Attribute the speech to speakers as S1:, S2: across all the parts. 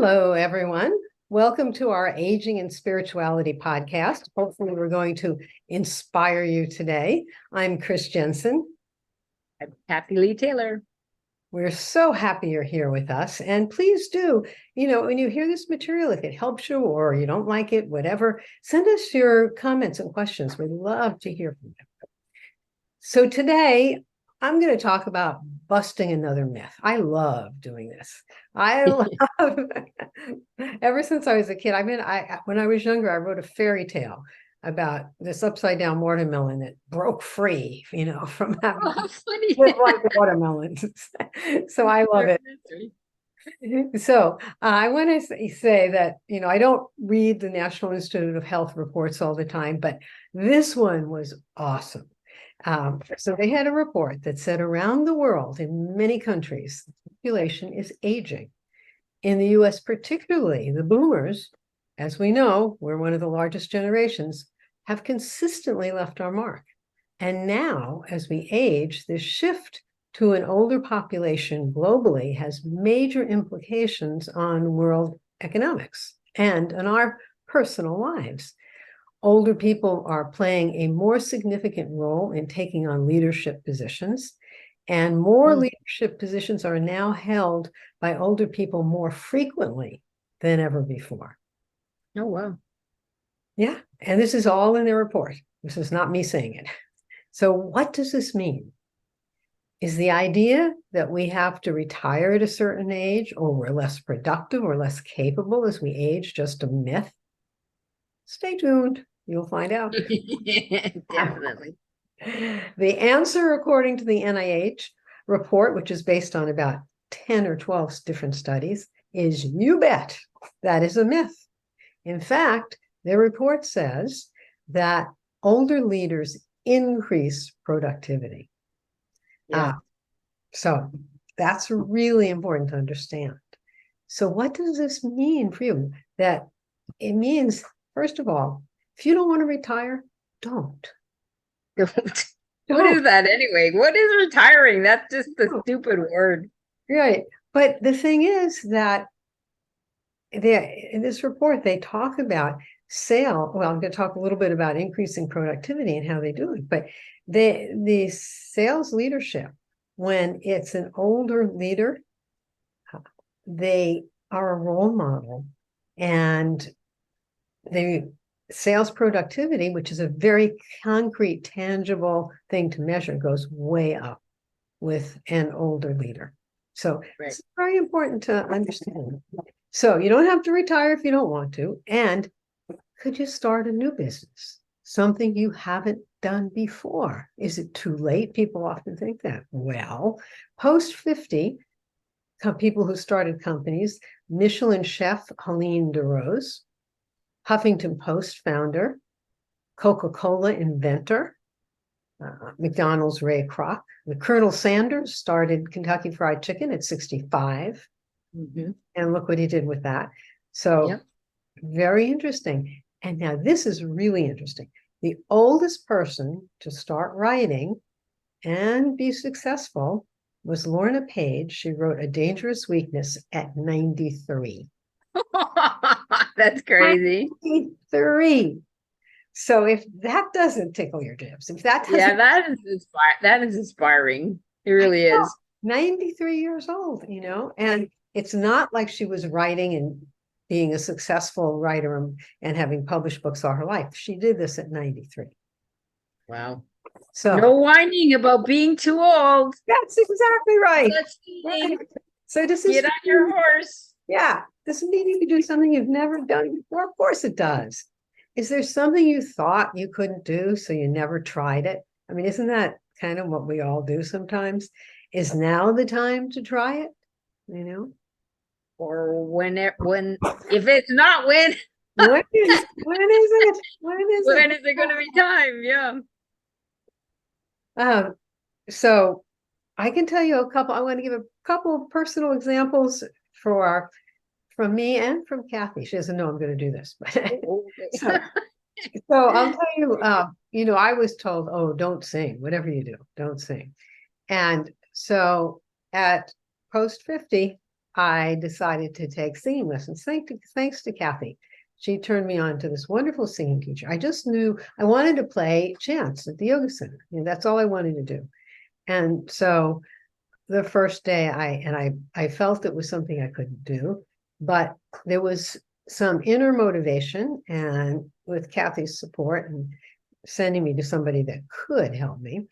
S1: Hello, everyone. Welcome to our Aging and Spirituality podcast. Hopefully, we're going to inspire you today. I'm Chris Jensen.
S2: I'm Kathy Lee Taylor.
S1: We're so happy you're here with us. And please do, when you hear this material, if it helps you or you don't like it, whatever, send us your comments and questions. We'd love to hear from you. So today, I'm going to talk about busting another myth. I love doing this. I love, ever since I was a kid, when I was younger, I wrote a fairy tale about this upside down watermelon that broke free, from having
S2: funny.
S1: like watermelons. So I love it. So I want to say that, I don't read the National Institute of Health reports all the time, but this one was awesome. So they had a report that said around the world, in many countries, the population is aging. In the US particularly, the boomers, as we know, we're one of the largest generations, have consistently left our mark. And now, as we age, this shift to an older population globally has major implications on world economics and on our personal lives. Older people are playing a more significant role in taking on leadership positions, and more leadership positions are now held by older people more frequently than ever before.
S2: Oh, wow.
S1: Yeah, and this is all in the report. This is not me saying it. So what does this mean? Is the idea that we have to retire at a certain age, or we're less productive or less capable as we age, just a myth? Stay tuned. You'll find out.
S2: Definitely.
S1: The answer, according to the NIH report, which is based on about 10 or 12 different studies, is you bet. That is a myth. In fact, their report says that older leaders increase productivity.
S2: Yeah.
S1: So that's really important to understand. So what does this mean for you? That it means, first of all, if you don't want to retire, don't.
S2: What is that anyway? What is retiring? That's just a stupid word.
S1: Right. But the thing is that in this report, they talk about I'm going to talk a little bit about increasing productivity and how they do it. But the sales leadership, when it's an older leader, they are a role model, and the sales productivity, which is a very concrete, tangible thing to measure, goes way up with an older leader. So It's very important to understand. So you don't have to retire if you don't want to. And could you start a new business? Something you haven't done before. Is it too late? People often think that. Well, post 50, people who started companies, Michelin chef Helene DeRose, Huffington Post founder, Coca-Cola inventor, McDonald's Ray Kroc. The Colonel Sanders started Kentucky Fried Chicken at 65. And look what he did with that. So very interesting. And now this is really interesting. The oldest person to start writing and be successful was Lorna Page. She wrote A Dangerous Weakness at 93.
S2: That's crazy.
S1: 93. So if that doesn't tickle your jibs, if that doesn't,
S2: that is inspiring. It really is.
S1: 93 years old, and it's not like she was writing and being a successful writer and having published books all her life. She did this at 93.
S2: Wow.
S1: So
S2: no whining about being too old.
S1: That's exactly right. So does this
S2: get on your horse?
S1: Yeah. Does it mean you can do something you've never done before? Of course it does. Is there something you thought you couldn't do, so you never tried it? I mean, isn't that kind of what we all do sometimes? Is now the time to try it?
S2: Or when if it's not when is
S1: it? When is
S2: it going to be time?
S1: Yeah. So I can tell you I want to give a couple of personal examples from me and from Kathy. She doesn't know I'm going to do this, but so I'll tell you, I was told, oh, don't sing, whatever you do, don't sing. And so at post 50, I decided to take singing lessons. Thanks to Kathy. She turned me on to this wonderful singing teacher. I just knew I wanted to play chants at the yoga center. That's all I wanted to do. And so the first day I felt it was something I couldn't do, but there was some inner motivation, and with Kathy's support and sending me to somebody that could help me,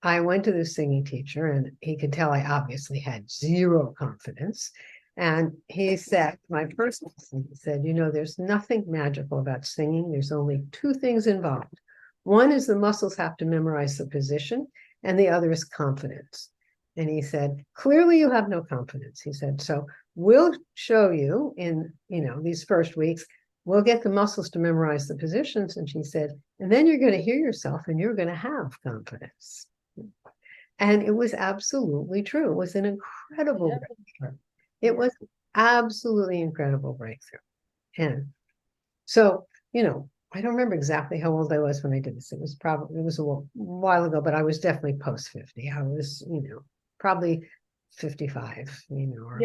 S1: I went to the singing teacher, and he could tell I obviously had zero confidence. And he said, my first lesson, he said, there's nothing magical about singing. There's only two things involved. One is the muscles have to memorize the position, and the other is confidence. And he said, clearly you have no confidence. He said, so we'll show you in, these first weeks, we'll get the muscles to memorize the positions. And she said, and then you're going to hear yourself and you're going to have confidence. And it was absolutely true. It was an incredible breakthrough. It was absolutely incredible breakthrough. And so, I don't remember exactly how old I was when I did this. It was a while ago, but I was definitely post 50. I was, probably 55, or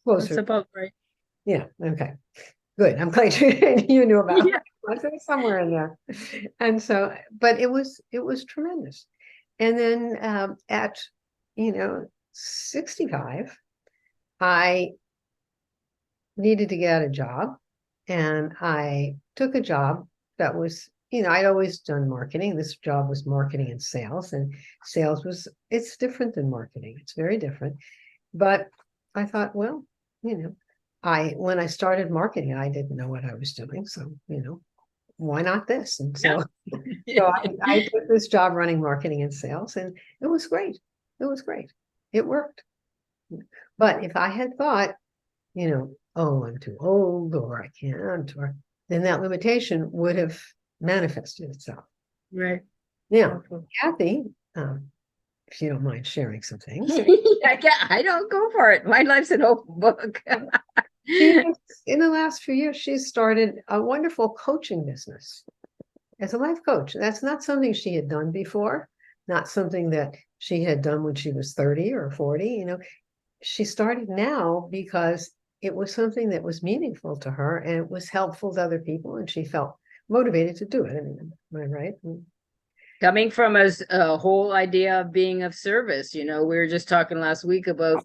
S1: closer.
S2: That's about right.
S1: Yeah. Okay. Good. I'm glad you knew about it. I somewhere in there. And so, but it was tremendous. And then at 65, I needed to get a job, and I took a job that was, I'd always done marketing. This job was marketing and sales, and it's different than marketing. It's very different. But I thought, well, when I started marketing, I didn't know what I was doing. So, why not this? And so, I took this job running marketing and sales, and it was great. It was great. It worked. But if I had thought, oh, I'm too old, or I can't, then that limitation would have manifested itself.
S2: Right.
S1: Now, Kathy, if you don't mind sharing some things.
S2: I don't go for it. My life's an open book.
S1: In the last few years, she's started a wonderful coaching business as a life coach. That's not something she had done before, not something that she had done when she was 30 or 40. She started now because it was something that was meaningful to her, and it was helpful to other people, and she felt motivated to do it. Am I right?
S2: Coming from a whole idea of being of service, we were just talking last week about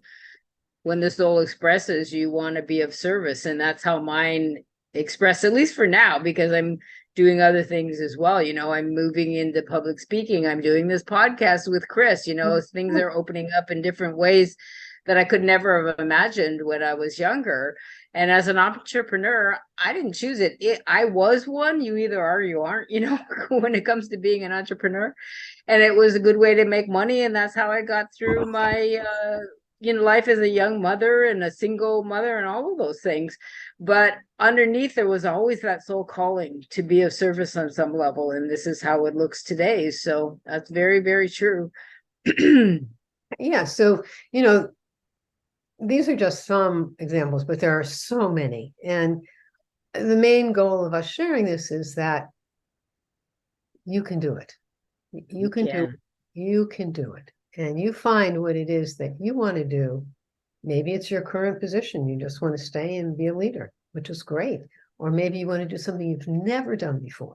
S2: when the soul expresses, you want to be of service. And that's how mine express, at least for now, because I'm doing other things as well. I'm moving into public speaking. I'm doing this podcast with Chris, things are opening up in different ways that I could never have imagined when I was younger. And as an entrepreneur, I didn't choose it. I was one. You either are or you aren't, when it comes to being an entrepreneur. And it was a good way to make money. And that's how I got through my life as a young mother and a single mother and all of those things. But underneath, there was always that soul calling to be of service on some level. And this is how it looks today. So that's very, very true.
S1: Yeah. So, these are just some examples, but there are so many. And the main goal of us sharing this is that you can do it. You can do it. You can do it. And you find what it is that you want to do. Maybe it's your current position. You just want to stay and be a leader, which is great. Or maybe you want to do something you've never done before.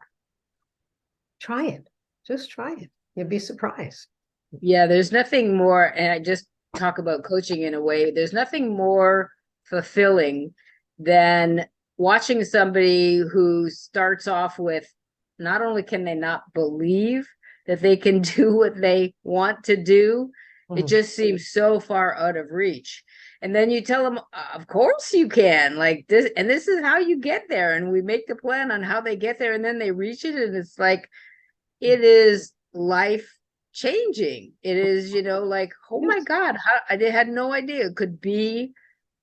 S1: Try it. Just try it. You'll be surprised.
S2: Yeah, there's nothing more. And I just talk about coaching in a way. There's nothing more fulfilling than watching somebody who starts off with, not only can they not believe that they can do what they want to do, it just seems so far out of reach. And then you tell them, of course you can, like this, and this is how you get there. And we make the plan on how they get there, and then they reach it. And it's like, it is life changing. It is, like, oh my God, I had no idea it could be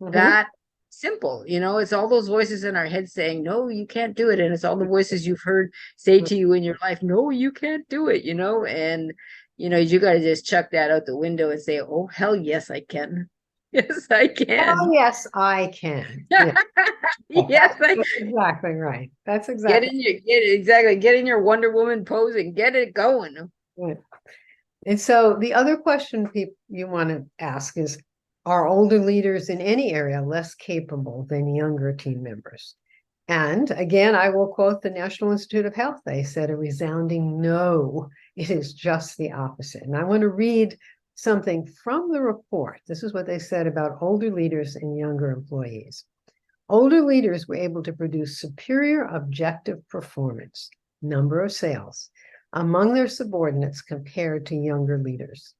S2: that simple. It's all those voices in our head saying, no, you can't do it. And it's all the voices you've heard say to you in your life, no, you can't do it, and you got to just chuck that out the window and say, oh, hell yes, I can. Yes, I can.
S1: Oh, yes, I can. Yeah.
S2: Yes,
S1: that's exactly right. That's exactly.
S2: Get in your Wonder Woman pose and get it going.
S1: Right. And so the other question you want to ask is, Are older leaders in any area less capable than younger team members? And again, I will quote the National Institute of Health. They said a resounding no. It is just the opposite. And I want to read something from the report. This is what they said about older leaders and younger employees. Older leaders were able to produce superior objective performance, number of sales, among their subordinates compared to younger leaders.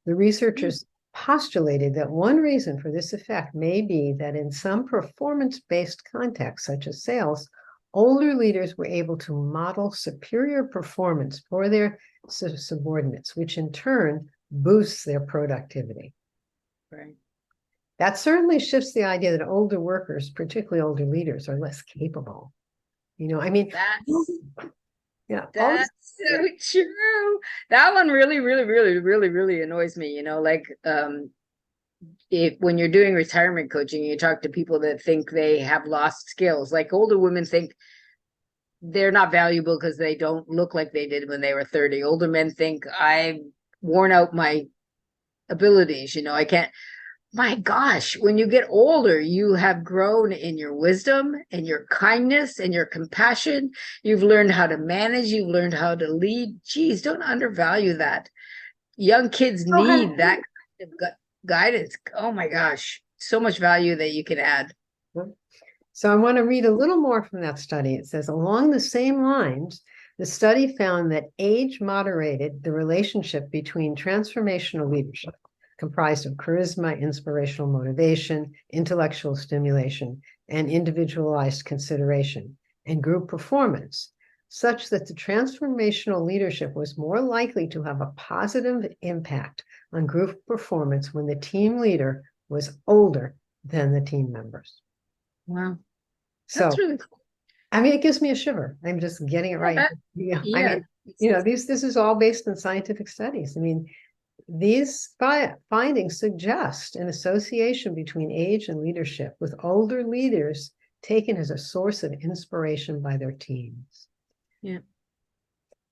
S1: The researchers postulated that one reason for this effect may be that in some performance-based contexts, such as sales, older leaders were able to model superior performance for their subordinates, which in turn boosts their productivity.
S2: Right.
S1: That certainly shifts the idea that older workers, particularly older leaders, are less capable. I mean,
S2: That's so true. That one really annoys me. Like if when you're doing retirement coaching, you talk to people that think they have lost skills. Like older women think they're not valuable because they don't look like they did when they were 30. Older men think I've worn out my abilities. I can't. My gosh, when you get older, you have grown in your wisdom and your kindness and your compassion. You've learned how to manage. You've learned how to lead. Geez, don't undervalue that. Young kids need that kind of guidance. Oh my gosh, so much value that you can add.
S1: So I want to read a little more from that study. It says, along the same lines, the study found that age moderated the relationship between transformational leadership, comprised of charisma, inspirational motivation, intellectual stimulation, and individualized consideration, and group performance, such that the transformational leadership was more likely to have a positive impact on group performance when the team leader was older than the team members.
S2: Wow.
S1: That's
S2: really cool.
S1: I mean, it gives me a shiver. I'm just getting it right.
S2: Yeah.
S1: I mean, this is all based on scientific studies. I mean, these findings suggest an association between age and leadership, with older leaders taken as a source of inspiration by their teams.
S2: Yeah.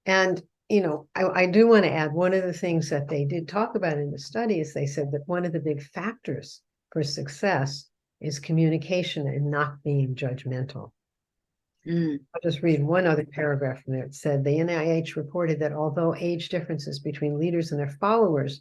S1: And, I do want to add, one of the things that they did talk about in the study is they said that one of the big factors for success is communication and not being judgmental. I'll just read one other paragraph from there. It said the NIH reported that although age differences between leaders and their followers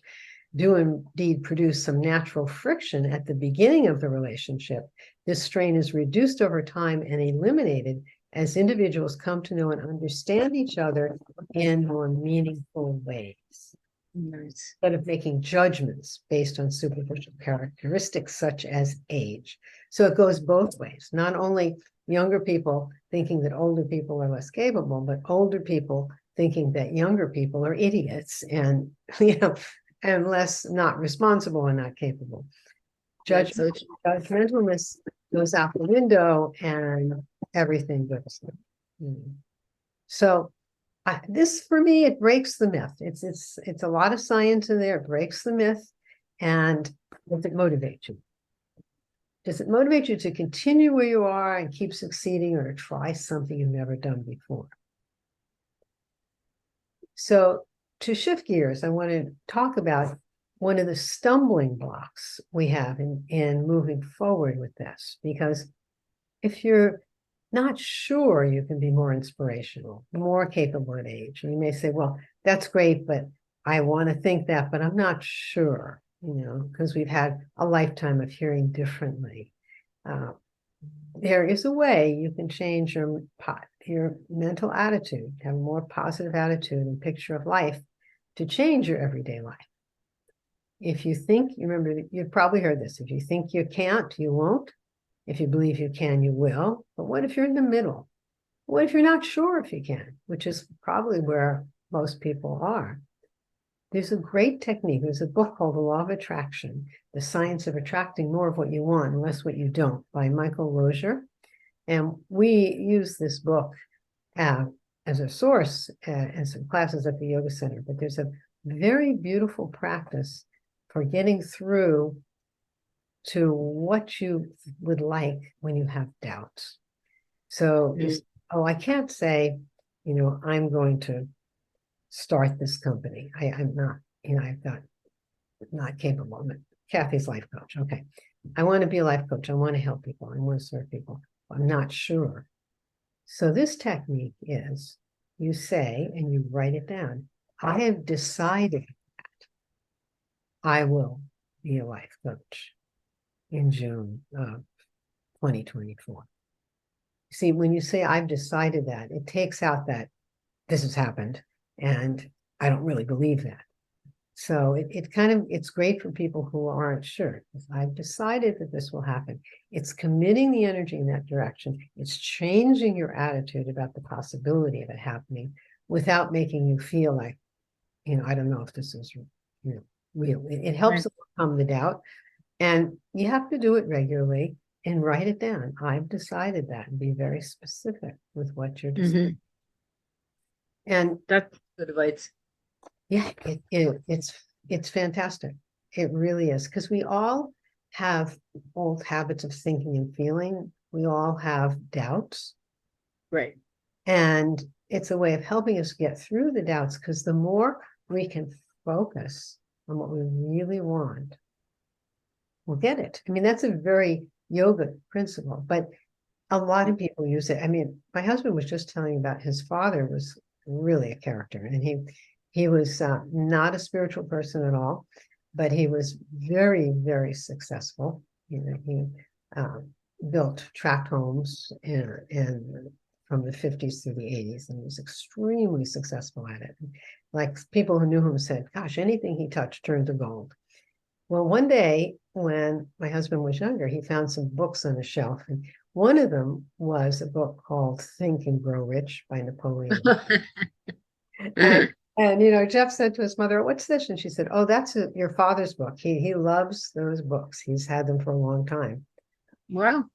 S1: do indeed produce some natural friction at the beginning of the relationship, this strain is reduced over time and eliminated as individuals come to know and understand each other in more meaningful ways.
S2: Nice.
S1: Instead of making judgments based on superficial characteristics such as age. So it goes both ways, not only younger people thinking that older people are less capable, but older people thinking that younger people are idiots and, and less not responsible and not capable. Judgmentalness goes out the window and everything goes. So this, for me, it breaks the myth. It's a lot of science in there. It breaks the myth. And does it motivate you? Does it motivate you to continue where you are and keep succeeding, or to try something you've never done before? So to shift gears, I want to talk about one of the stumbling blocks we have in moving forward with this, because if you're not sure you can be more inspirational, more capable at age, and you may say, well, that's great, but I want to think that, but I'm not sure, because we've had a lifetime of hearing differently. There is a way you can change your mental attitude, have a more positive attitude and picture of life to change your everyday life. If you think, remember, you've probably heard this, if you think you can't, you won't. If you believe you can, you will. But what if you're in the middle? What if you're not sure if you can, which is probably where most people are? There's a great technique. There's a book called The Law of Attraction, The Science of Attracting More of What You Want and Less What You Don't, by Michael Rozier. And we use this book as a source in some classes at the Yoga Center. But there's a very beautiful practice for getting through to what you would like when you have doubts. So, I can't say, I'm going to start this company. I'm not, I'm not capable of it. Kathy's life coach. Okay. I want to be a life coach. I want to help people. I want to serve people. I'm not sure. So this technique is you say, and you write it down. I have decided that I will be a life coach in June of 2024. See, when you say I've decided that, it takes out that this has happened and I don't really believe that. So it's great for people who aren't sure. I've decided that this will happen. It's committing the energy in that direction. It's changing your attitude about the possibility of it happening without making you feel like, I don't know if this is, real. It helps overcome the doubt. And you have to do it regularly and write it down. I've decided that, and be very specific with what you're deciding. And
S2: that's good advice.
S1: Yeah, it's fantastic. It really is, because we all have old habits of thinking and feeling. We all have doubts.
S2: Right.
S1: And it's a way of helping us get through the doubts, because the more we can focus on what we really want, we'll get it. I mean, that's a very yoga principle, but a lot of people use it. I mean, my husband was just telling about his father was really a character, and he was not a spiritual person at all, but he was very, very successful. He built tract homes and from the 50s through the 80s, and was extremely successful at it. Like, people who knew him said, gosh, anything he touched turned to gold. Well, one day when my husband was younger, he found some books on a shelf, and one of them was a book called Think and Grow Rich by Napoleon. And Jeff said to his mother, what's this? And she said, oh, that's your father's book. He loves those books. He's had them for a long time.
S2: Wow.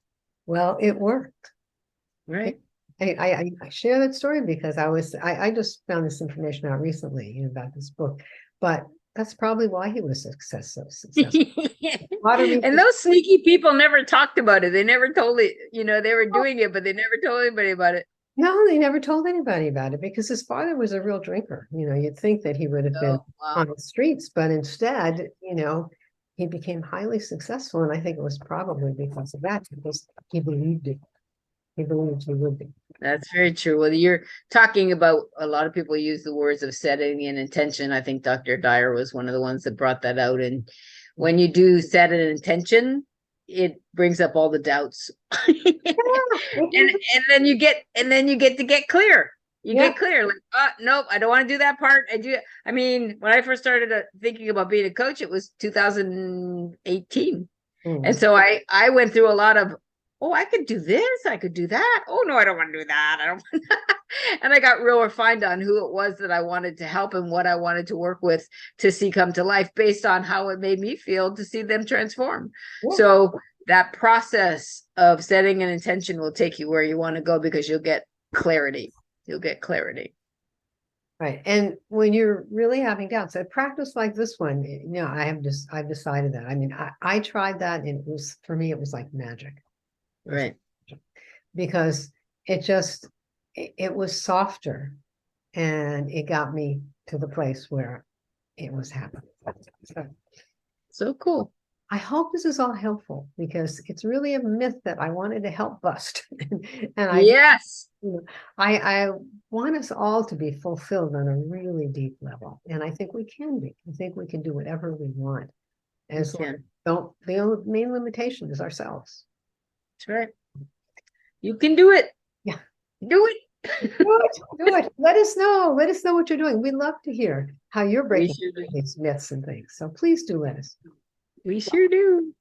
S1: Well, it worked.
S2: Right.
S1: I share that story because I just found this information out recently about this book, but that's probably why he was successful.
S2: And those sneaky people never talked about it. They never told it, they were doing it, but they never told anybody about it.
S1: No, they never told anybody about it because his father was a real drinker. You'd think that he would have been on the streets, but instead, he became highly successful. And I think it was probably because of that, because he believed it. He believed he would be.
S2: That's very true. Well, you're talking about, a lot of people use the words of setting an intention. I think Dr. Dyer was one of the ones that brought that out. And when you do set an intention, it brings up all the doubts. and then you get to get clear. You get clear, like, nope, I don't want to do that part. I mean, when I first started thinking about being a coach, it was 2018. And so I went through a lot of, I could do this, I could do that. Oh no, I don't want to do that. I don't want And I got real refined on who it was that I wanted to help and what I wanted to work with to see come to life based on how it made me feel to see them transform. So that process of setting an intention will take you where you want to go, because you'll get clarity.
S1: Right. And when you're really having doubts, a practice like this one, I've decided that. I mean, I tried that, and for me, it was like magic.
S2: Right.
S1: Because it was softer, and it got me to the place where it was happening.
S2: So cool.
S1: I hope this is all helpful, because it's really a myth that I wanted to help bust. And
S2: yes,
S1: I want us all to be fulfilled on a really deep level. And I think we can be. I think we can do whatever we want. The only main limitation is ourselves.
S2: That's right. You can do it.
S1: Yeah.
S2: Do it.
S1: Do it. Let us know what you're doing. We'd love to hear how you're breaking these myths and things. So please do let us know.
S2: We sure do.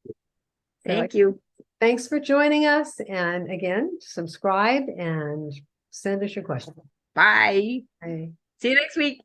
S2: Thank you.
S1: Thanks for joining us. And again, subscribe and send us your questions.
S2: Bye.
S1: Bye.
S2: See you next week.